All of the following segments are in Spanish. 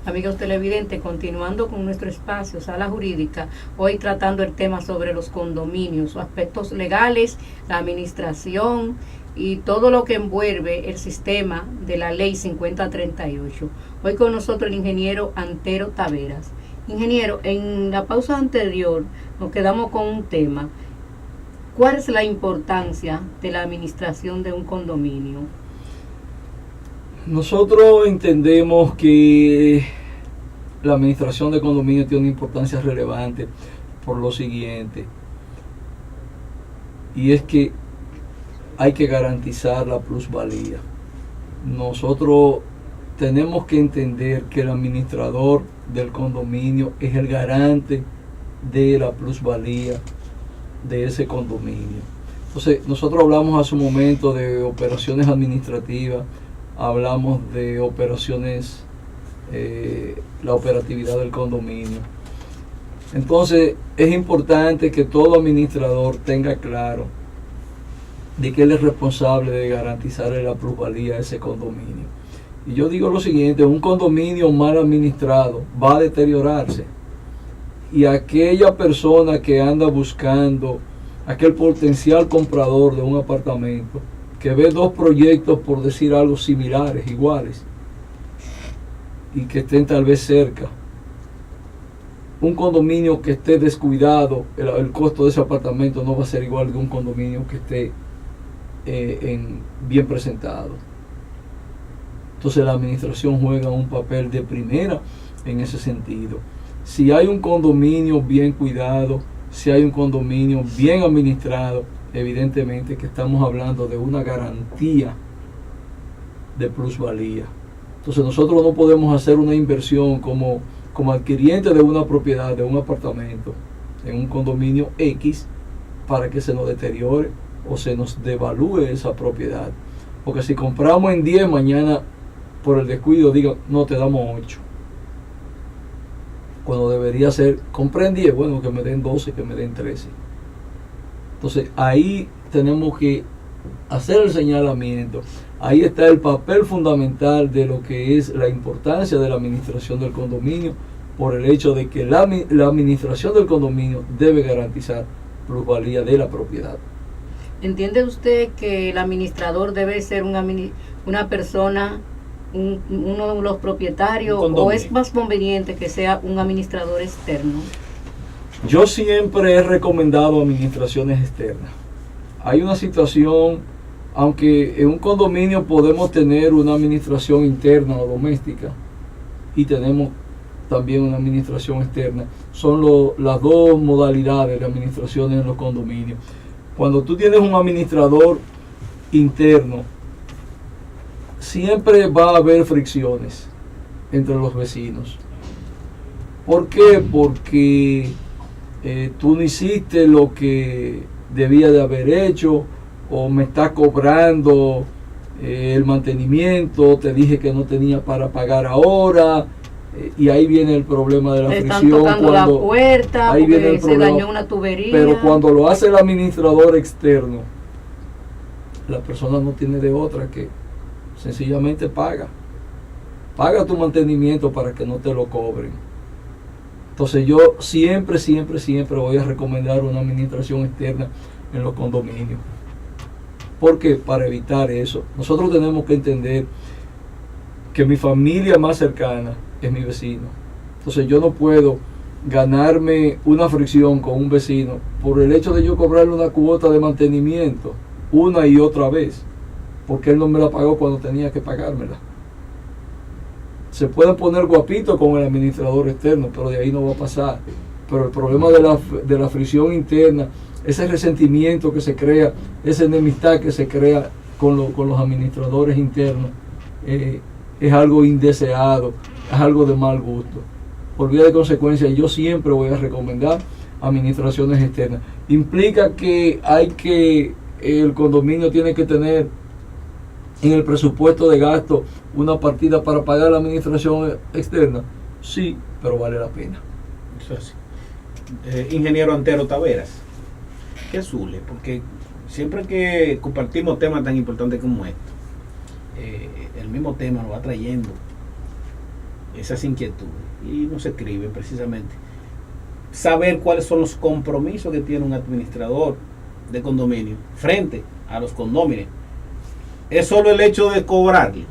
Amigos televidentes, continuando con nuestro espacio Sala Jurídica, hoy tratando el tema sobre los condominios, aspectos legales, la administración y todo lo que envuelve el sistema de la ley 5038. Hoy con nosotros el ingeniero Antero Taveras. Ingeniero, en la pausa anterior nos quedamos con un tema. ¿Cuál es la importancia de la administración de un condominio? Nosotros entendemos que la administración de condominio tiene una importancia relevante por lo siguiente, y es que hay que garantizar la plusvalía. Nosotros tenemos que entender que el administrador del condominio es el garante de la plusvalía de ese condominio. Entonces, nosotros hablamos hace un momento de operaciones administrativas, hablamos de operaciones, la operatividad del condominio. Entonces, es importante que todo administrador tenga claro de que él es responsable de garantizarle la plusvalía a ese condominio. Y yo digo lo siguiente: un condominio mal administrado va a deteriorarse, y aquella persona que anda buscando, aquel potencial comprador de un apartamento, que ve dos proyectos, por decir algo, similares, iguales, y que estén tal vez cerca, un condominio que esté descuidado, el costo de ese apartamento no va a ser igual que un condominio que esté bien presentado. Entonces la administración juega un papel de primera en ese sentido. Si hay un condominio bien cuidado, si hay un condominio bien administrado, evidentemente que estamos hablando de una garantía de plusvalía. Entonces nosotros no podemos hacer una inversión como adquiriente de una propiedad, de un apartamento, en un condominio X, para que se nos deteriore o se nos devalúe esa propiedad. Porque si compramos en 10, mañana por el descuido digan, no, te damos 8. Cuando debería ser, compré en 10, bueno, que me den 12, que me den 13. Entonces ahí tenemos que hacer el señalamiento. Ahí está el papel fundamental de lo que es la importancia de la administración del condominio, por el hecho de que la administración del condominio debe garantizar plusvalía de la propiedad. ¿Entiende usted que el administrador debe ser una persona, uno de los propietarios, o es más conveniente que sea un administrador externo? Yo siempre he recomendado administraciones externas. Hay una situación, aunque en un condominio podemos tener una administración interna o doméstica, y tenemos también una administración externa, son las dos modalidades de administraciones en los condominios. Cuando tú tienes un administrador interno, siempre va a haber fricciones entre los vecinos. ¿Por qué? Porque tú no hiciste lo que debía de haber hecho, o me está cobrando el mantenimiento, te dije que no tenía para pagar ahora, y ahí viene el problema de la fricción. Están tocando la puerta ahí viene el porque se problema. dañó una tubería. Pero cuando lo hace el administrador externo, la persona no tiene de otra que sencillamente paga tu mantenimiento para que no te lo cobren. Entonces yo siempre voy a recomendar una administración externa en los condominios. Porque para evitar eso, nosotros tenemos que entender que mi familia más cercana es mi vecino. Entonces yo no puedo ganarme una fricción con un vecino por el hecho de yo cobrarle una cuota de mantenimiento una y otra vez, porque él no me la pagó cuando tenía que pagármela. Se pueden poner guapitos con el administrador externo, pero de ahí no va a pasar. Pero el problema de la fricción interna, ese resentimiento que se crea, esa enemistad que se crea con los administradores internos, es algo indeseado, es algo de mal gusto. Por vía de consecuencia, yo siempre voy a recomendar administraciones externas. Implica que el condominio tiene que tener en el presupuesto de gasto una partida para pagar la administración externa. Sí, pero vale la pena. Eso sí. Ingeniero Antero Taveras, ¿qué Zule? Porque siempre que compartimos temas tan importantes como este, el mismo tema lo va trayendo esas inquietudes y nos escriben precisamente saber cuáles son los compromisos que tiene un administrador de condominio frente a los condóminos. Es solo el hecho de cobrarle.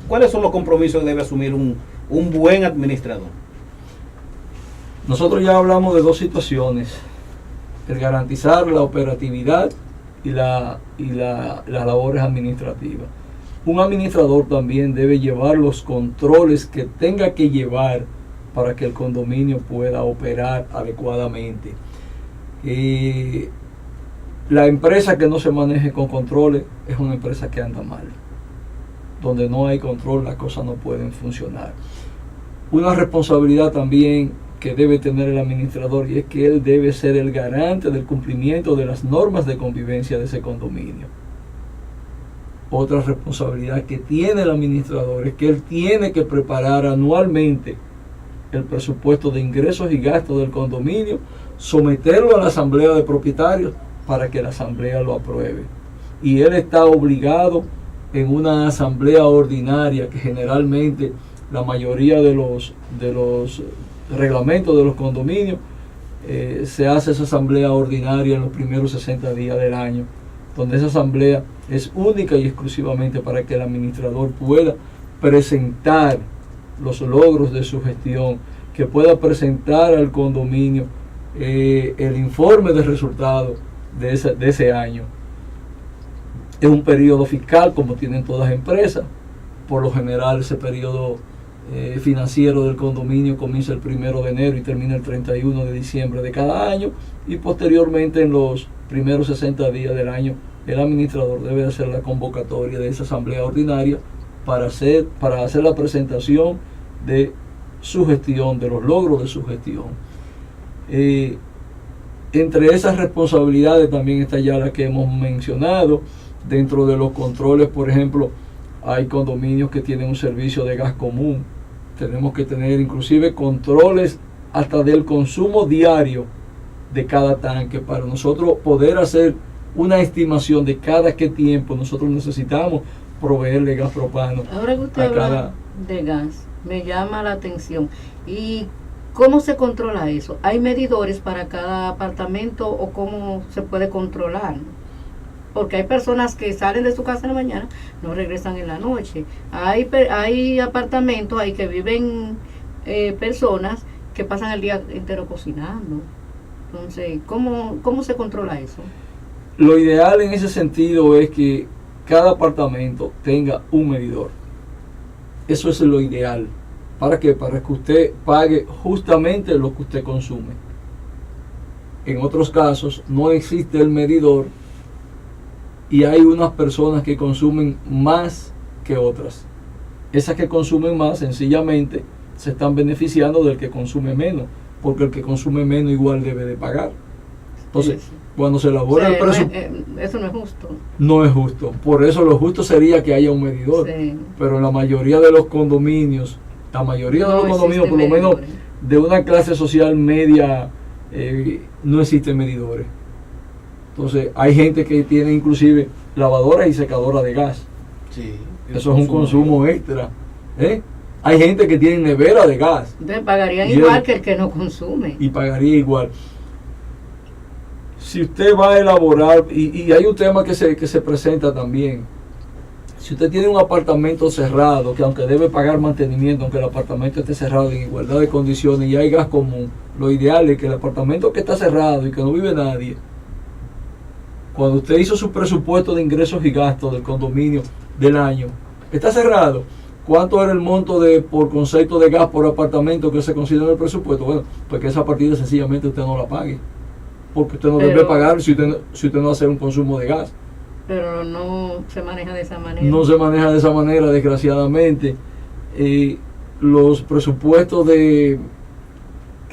¿Cuáles son los compromisos que debe asumir un buen administrador? Nosotros ya hablamos de dos situaciones: el garantizar la operatividad y las labores administrativas. Un administrador también debe llevar los controles que tenga que llevar para que el condominio pueda operar adecuadamente. La empresa que no se maneje con controles es una empresa que anda mal. Donde no hay control, las cosas no pueden funcionar. Una responsabilidad también que debe tener el administrador, y es que él debe ser el garante del cumplimiento de las normas de convivencia de ese condominio. Otra responsabilidad que tiene el administrador es que él tiene que preparar anualmente el presupuesto de ingresos y gastos del condominio, someterlo a la asamblea de propietarios para que la asamblea lo apruebe. Y él está obligado en una asamblea ordinaria, que generalmente la mayoría de los reglamentos de los condominios se hace esa asamblea ordinaria en los primeros 60 días del año, donde esa asamblea es única y exclusivamente para que el administrador pueda presentar los logros de su gestión, que pueda presentar al condominio el informe de resultados de ese año. Es un periodo fiscal, como tienen todas las empresas. Por lo general, ese periodo financiero del condominio comienza el 1 de enero y termina el 31 de diciembre de cada año, y posteriormente en los primeros 60 días del año el administrador debe hacer la convocatoria de esa asamblea ordinaria para hacer la presentación de su gestión, de los logros de su gestión. Entre esas responsabilidades también está ya la que hemos mencionado. Dentro de los controles, por ejemplo, hay condominios que tienen un servicio de gas común. Tenemos que tener inclusive controles hasta del consumo diario de cada tanque, para nosotros poder hacer una estimación de cada qué tiempo nosotros necesitamos proveerle gas propano. Ahora que usted habla de gas, me llama la atención. ¿Y cómo se controla eso? ¿Hay medidores para cada apartamento o cómo se puede controlar? Porque hay personas que salen de su casa en la mañana, no regresan en la noche. Hay apartamentos ahí que viven personas que pasan el día entero cocinando. Entonces, ¿cómo se controla eso? Lo ideal en ese sentido es que cada apartamento tenga un medidor. Eso es lo ideal. ¿Para qué? Para que usted pague justamente lo que usted consume. En otros casos no existe el medidor y hay unas personas que consumen más que otras. Esas que consumen más sencillamente se están beneficiando del que consume menos, porque el que consume menos igual debe de pagar. Entonces, sí, cuando se elabora el presupuesto, eso no es justo. No es justo. Por eso lo justo sería que haya un medidor. Sí. Pero en la mayoría de los condominios, por lo menos de una clase social media, no existen medidores. Entonces, hay gente que tiene inclusive lavadoras y secadoras de gas. Sí, eso es un consumo extra. Hay gente que tiene nevera de gas. Entonces pagarían igual que el que no consume. Y pagaría igual. Si usted va a elaborar, y hay un tema que se presenta también. Si usted tiene un apartamento cerrado, que aunque debe pagar mantenimiento, aunque el apartamento esté cerrado en igualdad de condiciones y hay gas común, lo ideal es que el apartamento que está cerrado y que no vive nadie, cuando usted hizo su presupuesto de ingresos y gastos del condominio del año, está cerrado, ¿cuánto era el monto por concepto de gas por apartamento que se considera en el presupuesto? Bueno, pues que esa partida sencillamente usted no la pague, porque usted no debe pagar si usted no hace un consumo de gas. Pero no se maneja de esa manera. No se maneja de esa manera, desgraciadamente. Los presupuestos que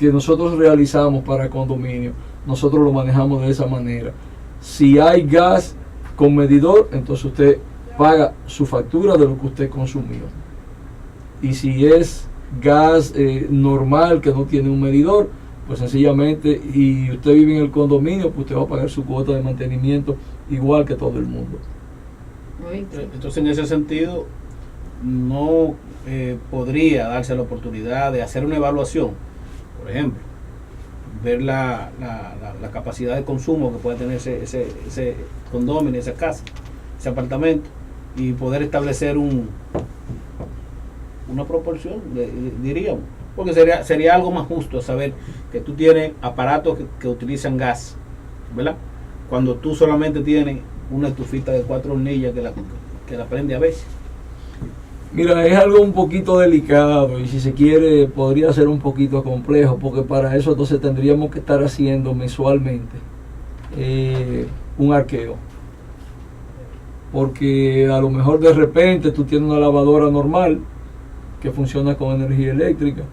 nosotros realizamos para condominio, nosotros lo manejamos de esa manera. Si hay gas con medidor, entonces usted paga su factura de lo que usted consumió. Y si es gas normal, que no tiene un medidor, pues sencillamente, y usted vive en el condominio, pues usted va a pagar su cuota de mantenimiento igual que todo el mundo. Entonces, en ese sentido, no podría darse la oportunidad de hacer una evaluación, por ejemplo, ver la capacidad de consumo que puede tener ese condominio, esa casa, ese apartamento, y poder establecer una proporción, diríamos, porque sería algo más justo saber que tú tienes aparatos que utilizan gas, ¿verdad? Cuando tú solamente tienes una estufita de 4 hornillas que la prende a veces. Mira, es algo un poquito delicado y si se quiere podría ser un poquito complejo, porque para eso entonces tendríamos que estar haciendo mensualmente un arqueo. Porque a lo mejor de repente tú tienes una lavadora normal que funciona con energía eléctrica,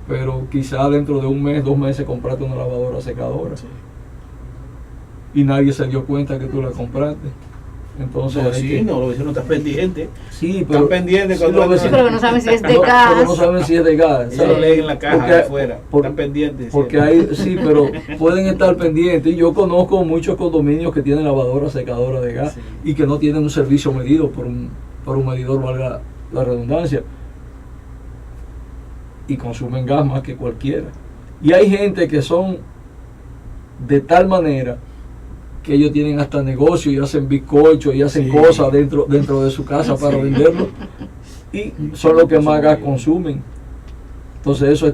pero quizá dentro de un mes, 2 meses compraste una lavadora secadora. Sí. Y nadie se dio cuenta que tú la compraste. Entonces, no, sí, no, los vecinos están pendientes. Sí, pero están pendientes sí, cuando pero no saben si es de gas. Pero no saben si es de gas. Eso lo leen en la caja de afuera. Están pendientes. Porque hay, sí, pero pueden estar pendientes. Yo conozco muchos condominios que tienen lavadora secadora de gas, sí, y que no tienen un servicio medido por un medidor, valga la redundancia, y consumen gas más que cualquiera. Y hay gente que son de tal manera que ellos tienen hasta negocio y hacen bizcocho y hacen, sí, cosas dentro de su casa, sí, para venderlo, y son los que más gas consumen. Entonces eso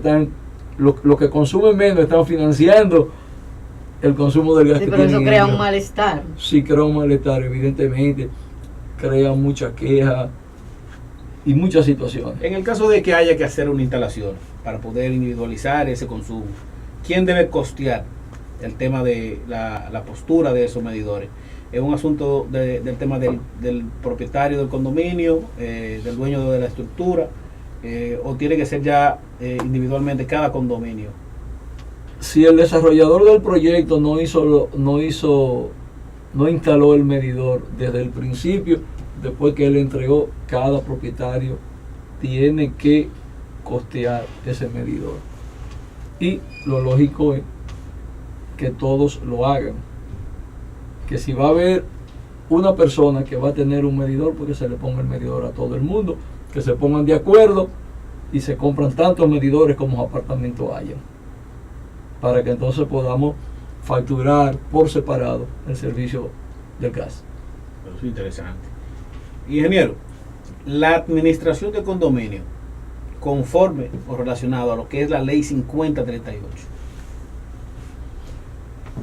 los que consumen menos están financiando el consumo del gas, sí, que pero tienen. Eso crea un malestar. Sí, crea un malestar, evidentemente, crea mucha queja y muchas situaciones. En el caso de que haya que hacer una instalación para poder individualizar ese consumo, ¿quién debe costear el tema de la postura de esos medidores? ¿Es un asunto del tema del propietario del condominio, del dueño de la estructura, o tiene que ser ya individualmente cada condominio? Si el desarrollador del proyecto no instaló el medidor desde el principio, después que él entregó, cada propietario tiene que costear ese medidor. Y lo lógico es que todos lo hagan. Que si va a haber una persona que va a tener un medidor, porque se le ponga el medidor a todo el mundo, que se pongan de acuerdo y se compran tantos medidores como apartamentos hayan, para que entonces podamos facturar por separado el servicio del gas. Eso es interesante. Ingeniero, la administración de condominio, conforme o relacionado a lo que es la ley 5038.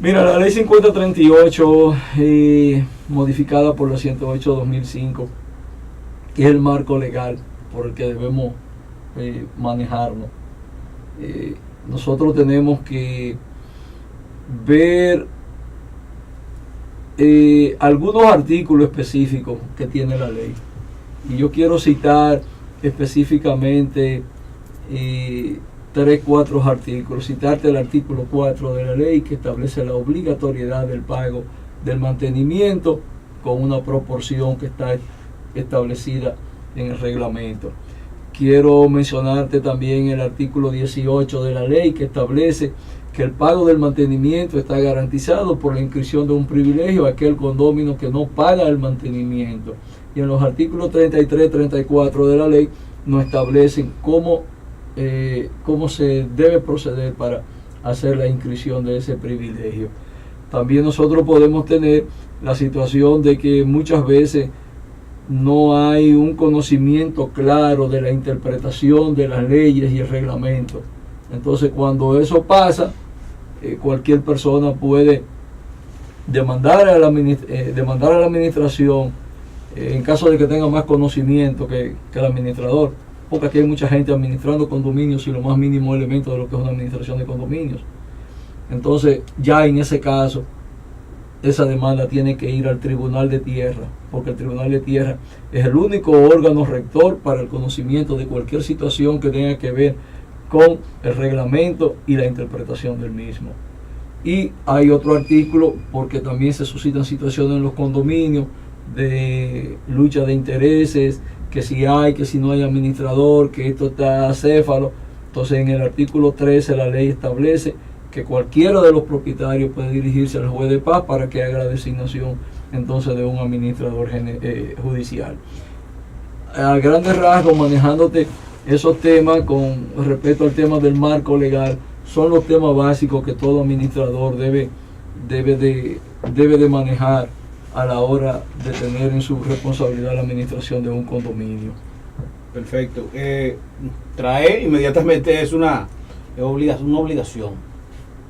Mira, la ley 5038, modificada por la 108/2005, es el marco legal por el que debemos manejarnos. Nosotros tenemos que ver algunos artículos específicos que tiene la ley. Y yo quiero citar específicamente 3-4 artículos. Citarte el artículo 4 de la ley, que establece la obligatoriedad del pago del mantenimiento con una proporción que está establecida en el reglamento. Quiero mencionarte también el artículo 18 de la ley, que establece que el pago del mantenimiento está garantizado por la inscripción de un privilegio a aquel condominio que no paga el mantenimiento. Y en los artículos 33, 34 de la ley nos establecen cómo se debe proceder para hacer la inscripción de ese privilegio. También nosotros podemos tener la situación de que muchas veces no hay un conocimiento claro de la interpretación de las leyes y el reglamento. Entonces, cuando eso pasa, cualquier persona puede demandar a la administración en caso de que tenga más conocimiento que el administrador, porque aquí hay mucha gente administrando condominios y lo más mínimo elemento de lo que es una administración de condominios. Entonces, ya en ese caso, esa demanda tiene que ir al Tribunal de Tierra, porque el Tribunal de Tierra es el único órgano rector para el conocimiento de cualquier situación que tenga que ver con el reglamento y la interpretación del mismo. Y hay otro artículo, porque también se suscitan situaciones en los condominios de lucha de intereses, que si hay, que si no hay administrador, que esto está acéfalo. Entonces, en el artículo 13 la ley establece que cualquiera de los propietarios puede dirigirse al juez de paz para que haga la designación entonces de un administrador judicial. a grandes rasgos, manejándote esos temas con respecto al tema del marco legal, son los temas básicos que todo administrador debe de manejar a la hora de tener en su responsabilidad la administración de un condominio. Perfecto. Traer inmediatamente es una obligación,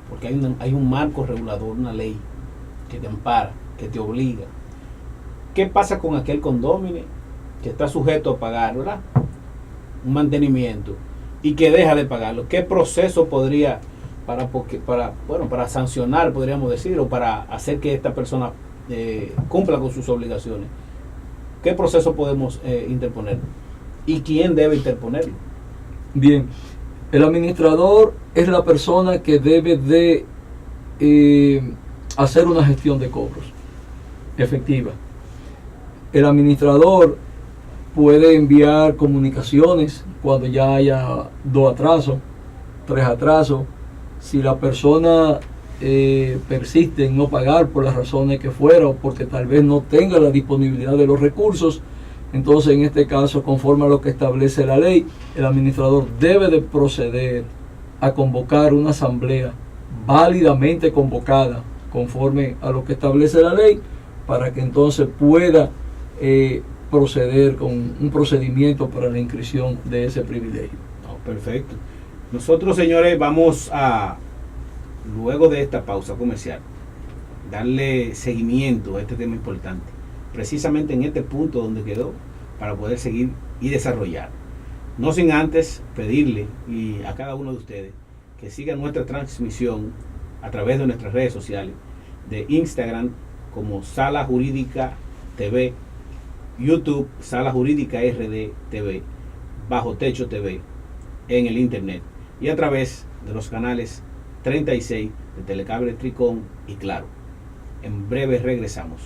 porque hay un marco regulador, una ley que te ampara, que te obliga. ¿Qué pasa con aquel condominio que está sujeto a pagar, ¿verdad?, un mantenimiento y que deja de pagarlo? ¿Qué proceso podría para sancionar, podríamos decir, o para hacer que esta persona cumpla con sus obligaciones? ¿Qué proceso podemos interponer? ¿Y quién debe interponerlo? Bien, el administrador es la persona que debe de hacer una gestión de cobros efectiva. El administrador puede enviar comunicaciones cuando ya haya 2 atrasos, 3 atrasos. Si la persona persiste en no pagar por las razones que fuera, o porque tal vez no tenga la disponibilidad de los recursos, entonces en este caso, conforme a lo que establece la ley, el administrador debe de proceder a convocar una asamblea válidamente convocada conforme a lo que establece la ley, para que entonces pueda proceder con un procedimiento para la inscripción de ese privilegio. Perfecto. Nosotros, señores, vamos a, luego de esta pausa comercial, darle seguimiento a este tema importante, precisamente en este punto donde quedó, para poder seguir y desarrollar. No sin antes pedirle y a cada uno de ustedes que sigan nuestra transmisión a través de nuestras redes sociales, de Instagram como Sala Jurídica TV, YouTube Sala Jurídica RD TV, Bajo Techo TV, en el internet, y a través de los canales 36 de Telecable Tricón y Claro. En breve regresamos.